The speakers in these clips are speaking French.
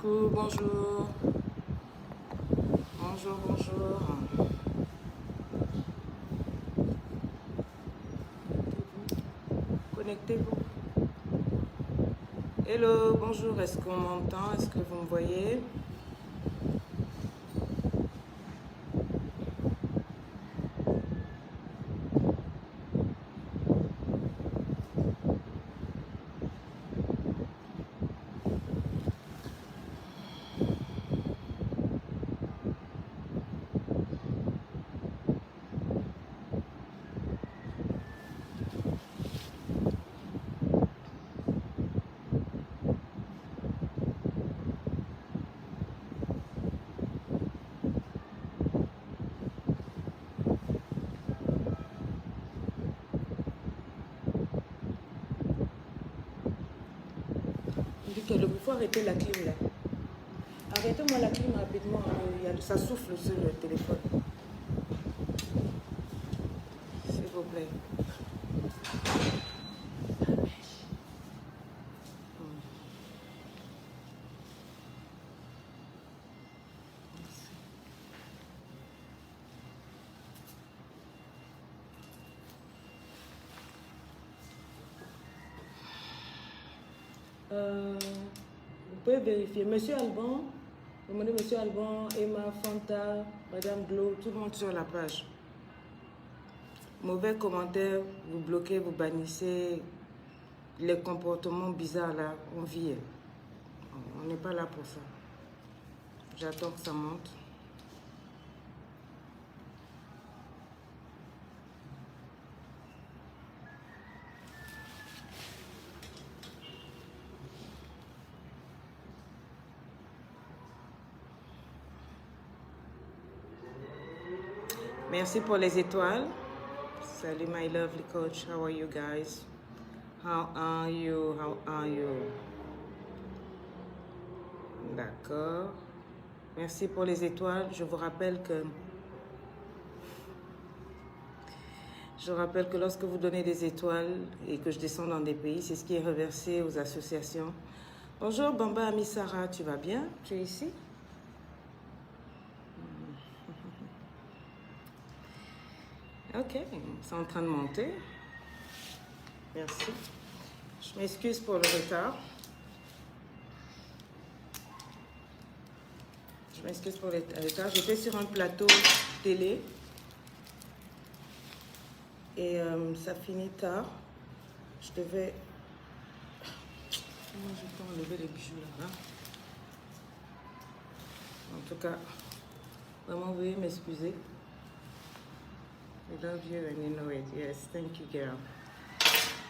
Coucou, bonjour. Bonjour, bonjour. Connectez-vous. Hello, bonjour. Est-ce qu'on m'entend? Est-ce que vous me voyez? On dit que il faut arrêter la clim là. Arrêtez-moi la clim rapidement. Ça souffle sur le téléphone. S'il vous plaît. Vous pouvez vérifier. Monsieur Alban, demandez Monsieur Alban, Emma, Fanta, Madame Glo, tout le monde sur la page. Mauvais commentaires, vous bloquez, vous bannissez. Les comportements bizarres là, on vit. On n'est pas là pour ça. J'attends que ça monte. Merci pour les étoiles. Salut my lovely coach. How are you guys? How are you? How are you? D'accord. Merci pour les étoiles. Je rappelle que lorsque vous donnez des étoiles et que je descends dans des pays, c'est ce qui est reversé aux associations. Bonjour Bamba Amisara, tu vas bien? Tu es ici? Ok, c'est en train de monter. Merci. Je m'excuse pour le retard. Je m'excuse pour le retard. J'étais sur un plateau télé et ça finit tard. Je devais... Comment je peux enlever les bijoux là-bas? En tout cas, vraiment, veuillez m'excuser. I love you and you know it. Yes, thank you, girl.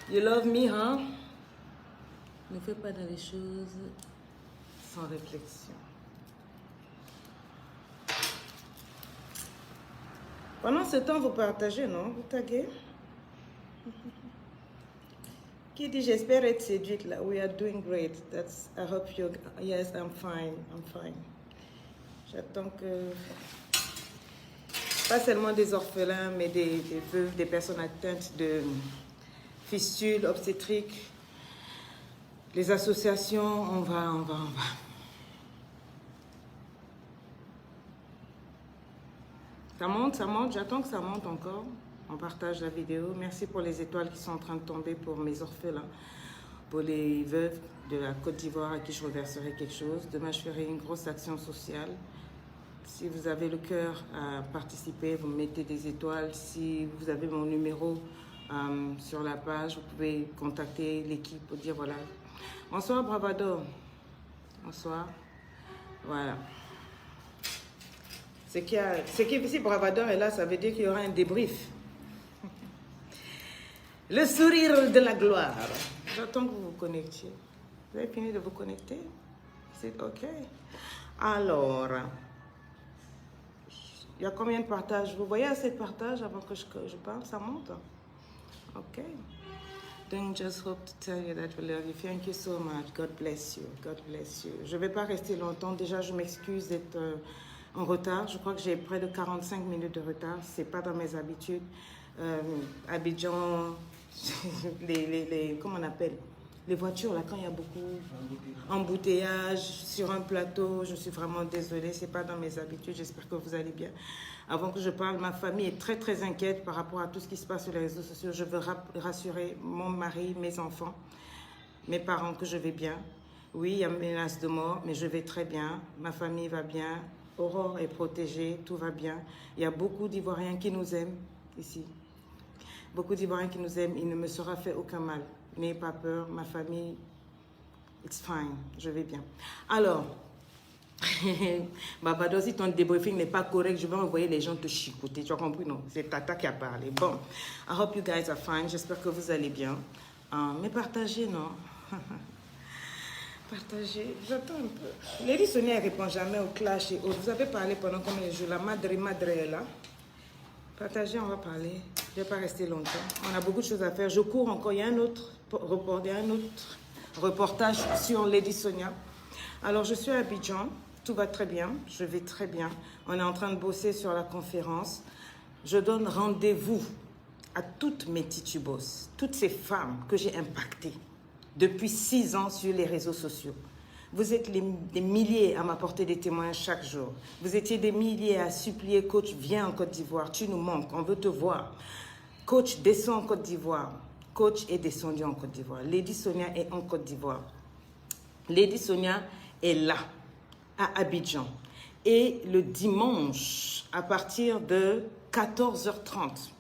You love me, huh? Ne fais pas dans les choses sans réflexion. Pendant ce temps, vous partagez, non? Vous taguez? Qui dit j'espère être séduite là? We are doing great. That's. I hope you. Yes, I'm fine. I'm fine. J'attends que. Pas seulement des orphelins, mais des veuves, des personnes atteintes de fistules obstétriques. Les associations, on va. Ça monte, j'attends que ça monte encore. On partage la vidéo. Merci pour les étoiles qui sont en train de tomber pour mes orphelins, pour les veuves de la Côte d'Ivoire à qui je reverserai quelque chose. Demain, je ferai une grosse action sociale. Si vous avez le cœur à participer, vous mettez des étoiles. Si vous avez mon numéro sur la page, vous pouvez contacter l'équipe pour dire voilà. Bonsoir Bravado. Bonsoir. Voilà. Ce qui est si Bravador est là, ça veut dire qu'il y aura un débrief. Le sourire de la gloire. J'attends que vous vous connectiez. Vous avez fini de vous connecter? C'est OK. Alors, il y a combien de partages? Vous voyez assez de partages avant que je parle? Ça monte? OK. Then just hope to tell you that we love you. Thank you so much. God bless you. God bless you. Je ne vais pas rester longtemps. Déjà, je m'excuse d'être en retard. Je crois que j'ai près de 45 minutes de retard. Ce n'est pas dans mes habitudes. Abidjan, comment on appelle? Les voitures, là, quand il y a beaucoup embouteillage sur un plateau, je suis vraiment désolée, ce n'est pas dans mes habitudes, j'espère que vous allez bien. Avant que je parle, ma famille est très, très inquiète par rapport à tout ce qui se passe sur les réseaux sociaux. Je veux rassurer mon mari, mes enfants, mes parents que je vais bien. Oui, il y a une menace de mort, mais je vais très bien. Ma famille va bien. Aurore est protégée, tout va bien. Il y a beaucoup d'Ivoiriens qui nous aiment ici. Beaucoup d'Ivoiriens qui nous aiment. Il ne me sera fait aucun mal. N'ayez pas peur, ma famille, it's fine, je vais bien. Alors, Barbado, si ton débriefing n'est pas correct, je vais envoyer les gens te chicoter. Tu as compris, non? C'est Tata qui a parlé. Bon, I hope you guys are fine. J'espère que vous allez bien. Mais partagez, non? Partagez, j'attends un peu. Lady Sonia ne répond jamais au clash et autres. Vous avez parlé pendant combien de jours? La madre est là. Partagez, on va parler. Je ne vais pas rester longtemps. On a beaucoup de choses à faire. Je cours encore. Il y a un autre reportage sur Lady Sonia. Alors, je suis à Abidjan. Tout va très bien. Je vais très bien. On est en train de bosser sur la conférence. Je donne rendez-vous à toutes mes titubos, toutes ces femmes que j'ai impactées depuis 6 ans sur les réseaux sociaux. Vous êtes des milliers à m'apporter des témoignages chaque jour. Vous étiez des milliers à supplier, coach, viens en Côte d'Ivoire, tu nous manques, on veut te voir. Coach, descends en Côte d'Ivoire. Coach est descendu en Côte d'Ivoire. Lady Sonia est en Côte d'Ivoire. Lady Sonia est là, à Abidjan. Et le dimanche, à partir de 14h30,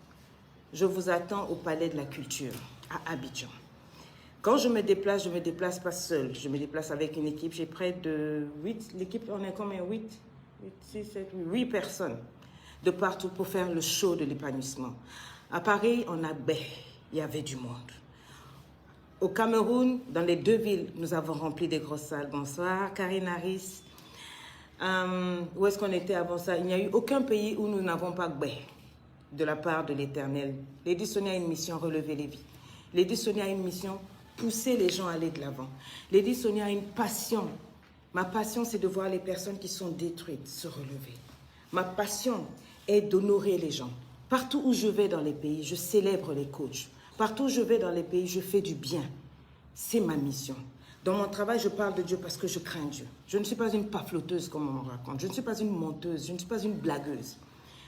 je vous attends au Palais de la Culture, à Abidjan. Quand je me déplace pas seule. Je me déplace avec une équipe. J'ai près de 8. L'équipe, on est combien? 8 personnes de partout pour faire le show de l'épanouissement. À Paris, on a il y avait du monde. Au Cameroun, dans les 2 villes, nous avons rempli des grosses salles. Bonsoir, Karine Harris. Où est-ce qu'on était avant ça? Il n'y a eu aucun pays où nous n'avons pas de la part de l'Éternel. Lady Sonia a une mission, relever les vies. Lady Sonia a une mission, pousser les gens à aller de l'avant. Lady Sonia a une passion. Ma passion, c'est de voir les personnes qui sont détruites se relever. Ma passion est d'honorer les gens. Partout où je vais dans les pays, je célèbre les coachs. Partout où je vais dans les pays, je fais du bien. C'est ma mission. Dans mon travail, je parle de Dieu parce que je crains Dieu. Je ne suis pas une pafloteuse comme on me raconte. Je ne suis pas une menteuse. Je ne suis pas une blagueuse.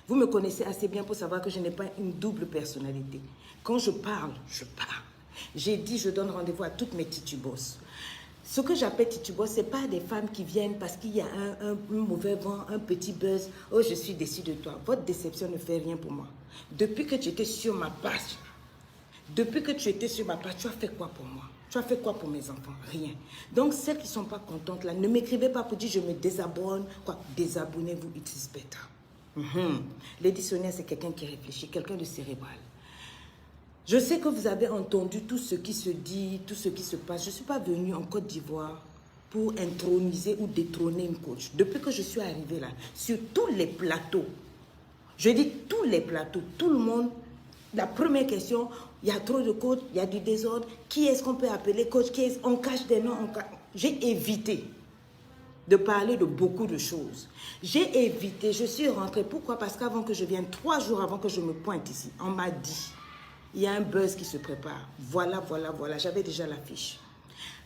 Vous me connaissez assez bien pour savoir que je n'ai pas une double personnalité. Quand je parle, je parle. J'ai dit, je donne rendez-vous à toutes mes titubos. Ce que j'appelle titubos, ce n'est pas des femmes qui viennent parce qu'il y a un mauvais vent, un petit buzz. Oh, je suis déçue de toi. Votre déception ne fait rien pour moi. Depuis que tu étais sur ma page, tu as fait quoi pour moi? Tu as fait quoi pour mes enfants? Rien. Donc, celles qui ne sont pas contentes, là, ne m'écrivez pas pour dire je me désabonne. Quoi? Désabonnez-vous, it is better. Lady Sonia, c'est quelqu'un qui réfléchit, quelqu'un de cérébral. Je sais que vous avez entendu tout ce qui se dit, tout ce qui se passe. Je ne suis pas venue en Côte d'Ivoire pour introniser ou détrôner une coach. Depuis que je suis arrivée là, sur tous les plateaux, je dis tous les plateaux, tout le monde, la première question, il y a trop de coachs, il y a du désordre. Qui est-ce qu'on peut appeler coach? On cache des noms. J'ai évité de parler de beaucoup de choses. J'ai évité, je suis rentrée. Pourquoi? Parce qu'avant que je vienne, 3 jours avant que je me pointe ici, on m'a dit, il y a un buzz qui se prépare. Voilà. J'avais déjà l'affiche.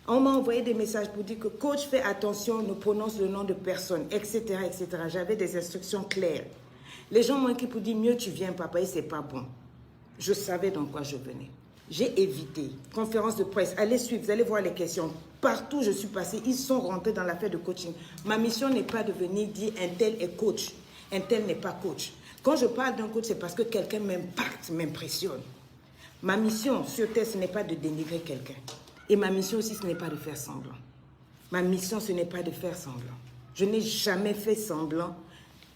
On m'a envoyé des messages pour dire que coach, fais attention, ne prononce le nom de personne, etc., etc. J'avais des instructions claires. Les gens m'ont écrit pour dire, mieux tu viens, papa, et c'est pas bon. Je savais dans quoi je venais. J'ai évité. Conférence de presse, allez suivre, vous allez voir les questions. Partout où je suis passée, ils sont rentrés dans l'affaire de coaching. Ma mission n'est pas de venir dire un tel est coach, un tel n'est pas coach. Quand je parle d'un coach, c'est parce que quelqu'un m'impacte, m'impressionne. Ma mission sur Terre, ce n'est pas de dénigrer quelqu'un. Et ma mission aussi, ce n'est pas de faire semblant. Ma mission, ce n'est pas de faire semblant. Je n'ai jamais fait semblant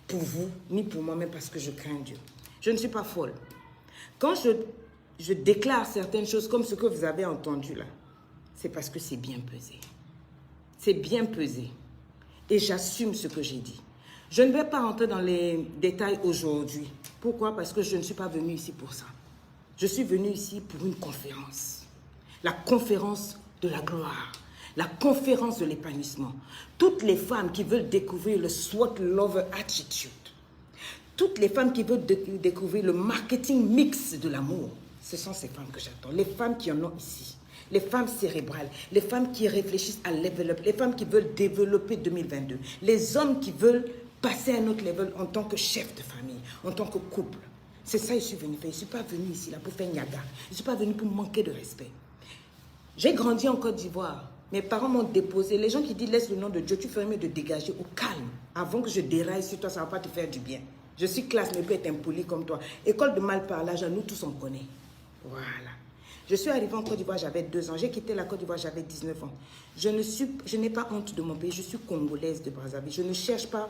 pour vous, ni pour moi-même, parce que je crains Dieu. Je ne suis pas folle. Quand je déclare certaines choses comme ce que vous avez entendu là, c'est parce que c'est bien pesé. C'est bien pesé. Et j'assume ce que j'ai dit. Je ne vais pas rentrer dans les détails aujourd'hui. Pourquoi? Parce que je ne suis pas venue ici pour ça. Je suis venue ici pour une conférence. La conférence de la gloire. La conférence de l'épanouissement. Toutes les femmes qui veulent découvrir le SWOT Lover Attitude. Toutes les femmes qui veulent découvrir le marketing mix de l'amour. Ce sont ces femmes que j'attends. Les femmes qui en ont ici. les femmes cérébrales, les femmes qui réfléchissent à level up, les femmes qui veulent développer 2022, les hommes qui veulent passer à un autre level en tant que chef de famille, en tant que couple. C'est ça que je suis venue faire. Je ne suis pas venue ici là pour faire niaga. Je ne suis pas venue pour manquer de respect. J'ai grandi en Côte d'Ivoire. Mes parents m'ont déposé. Les gens qui disent laisse le nom de Dieu, tu ferais mieux de dégager au calme. Avant que je déraille sur toi, ça ne va pas te faire du bien. Je suis classe, mais peux être impoli comme toi. École de mal parlage, nous tous on connaît. Voilà. Je suis arrivée en Côte d'Ivoire, j'avais 2 ans. J'ai quitté la Côte d'Ivoire, j'avais 19 ans. Je n'ai pas honte de mon pays. Je suis congolaise de Brazzaville. Je ne cherche pas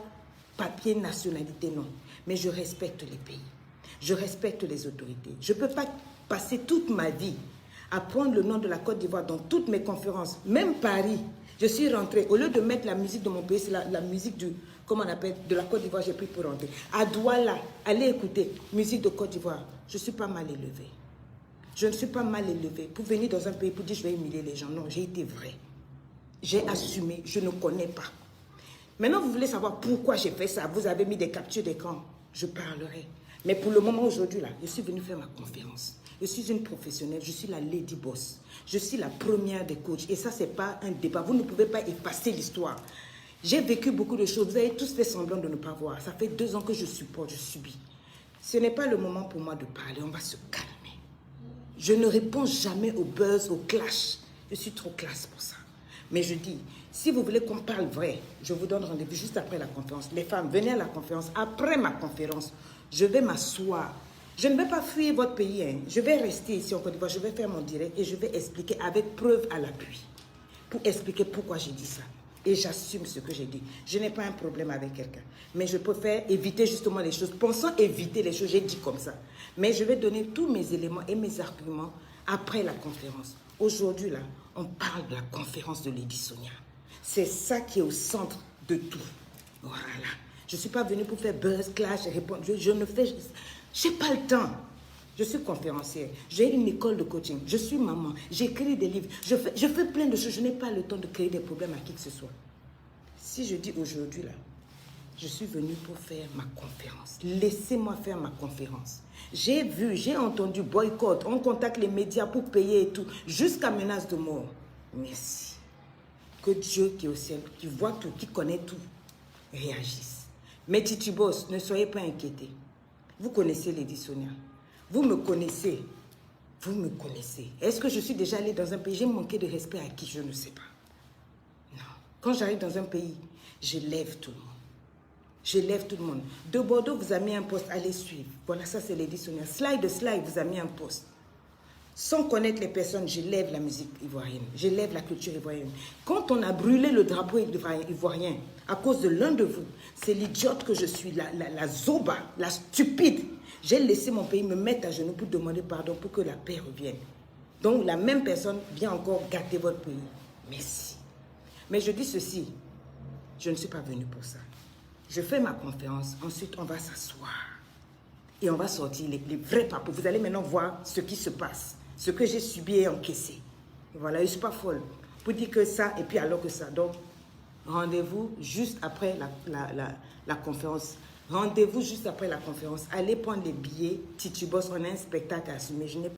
papier, nationalité, non. Mais je respecte les pays. Je respecte les autorités. Je ne peux pas passer toute ma vie à prendre le nom de la Côte d'Ivoire dans toutes mes conférences. Même Paris, je suis rentrée. Au lieu de mettre la musique de mon pays, c'est la musique comment on appelle, de la Côte d'Ivoire, j'ai pris pour rentrer. À Douala, allez écouter, musique de Côte d'Ivoire. Je ne suis pas mal élevée. Je ne suis pas mal élevée pour venir dans un pays pour dire je vais humilier les gens. Non, j'ai été vraie. J'ai assumé, je ne connais pas. Maintenant, vous voulez savoir pourquoi j'ai fait ça. Vous avez mis des captures d'écran. Je parlerai. Mais pour le moment, aujourd'hui, là, je suis venue faire ma conférence. Je suis une professionnelle, je suis la lady boss. Je suis la première des coachs. Et ça, ce n'est pas un débat. Vous ne pouvez pas effacer l'histoire. J'ai vécu beaucoup de choses. Vous avez tous fait semblant de ne pas voir. Ça fait 2 ans que je supporte, je subis. Ce n'est pas le moment pour moi de parler. On va se calmer. Je ne réponds jamais au buzz, au clash. Je suis trop classe pour ça. Mais je dis, si vous voulez qu'on parle vrai, je vous donne rendez-vous juste après la conférence. Les femmes, venez à la conférence. Après ma conférence, je vais m'asseoir. Je ne vais pas fuir votre pays. Hein. Je vais rester ici en Côte d'Ivoire. Je vais faire mon direct et je vais expliquer avec preuve à l'appui. Pour expliquer pourquoi j'ai dit ça. Et j'assume ce que j'ai dit. Je n'ai pas un problème avec quelqu'un. Mais je préfère éviter justement les choses. Pensant éviter les choses, j'ai dit comme ça. Mais je vais donner tous mes éléments et mes arguments après la conférence. Aujourd'hui, là, on parle de la conférence de Lady Sonia. C'est ça qui est au centre de tout. Voilà. Je ne suis pas venue pour faire buzz, clash, répondre. Je ne fais... Je n'ai pas le temps. Je suis conférencière. J'ai une école de coaching. Je suis maman. J'écris des livres. Je fais plein de choses. Je n'ai pas le temps de créer des problèmes à qui que ce soit. Si je dis aujourd'hui, là, je suis venue pour faire ma conférence. Laissez-moi faire ma conférence. J'ai vu, j'ai entendu boycott. On contacte les médias pour payer et tout. Jusqu'à menace de mort. Merci. Que Dieu qui est au ciel, qui voit tout, qui connaît tout, réagisse. Mes titubos, ne soyez pas inquiétés. Vous connaissez Lady Sonia. Vous me connaissez. Vous me connaissez. Est-ce que je suis déjà allée dans un pays? J'ai manqué de respect à qui? Je ne sais pas. Non. Quand j'arrive dans un pays, je lève tout le monde. Je lève tout le monde. De Bordeaux vous a mis un poste. Allez suivre. Voilà, ça c'est Lady Sonia. Slide vous a mis un poste. Sans connaître les personnes, je lève la musique ivoirienne. Je lève la culture ivoirienne. Quand on a brûlé le drapeau ivoirien à cause de l'un de vous, c'est l'idiote que je suis, la zoba, la stupide. J'ai laissé mon pays me mettre à genoux pour demander pardon pour que la paix revienne. Donc la même personne vient encore gâter votre pays. Merci. Mais je dis ceci, je ne suis pas venue pour ça. Je fais ma conférence, ensuite on va s'asseoir. Et on va sortir les vrais papos. Vous allez maintenant voir ce qui se passe. Ce que j'ai subi et encaissé. Et voilà, je ne suis pas folle. Pour dire que ça, et puis alors que ça. Donc, rendez-vous juste après la conférence. Rendez-vous juste après la conférence. Allez prendre les billets. Titubos, on a un spectacle à assumer. Je n'ai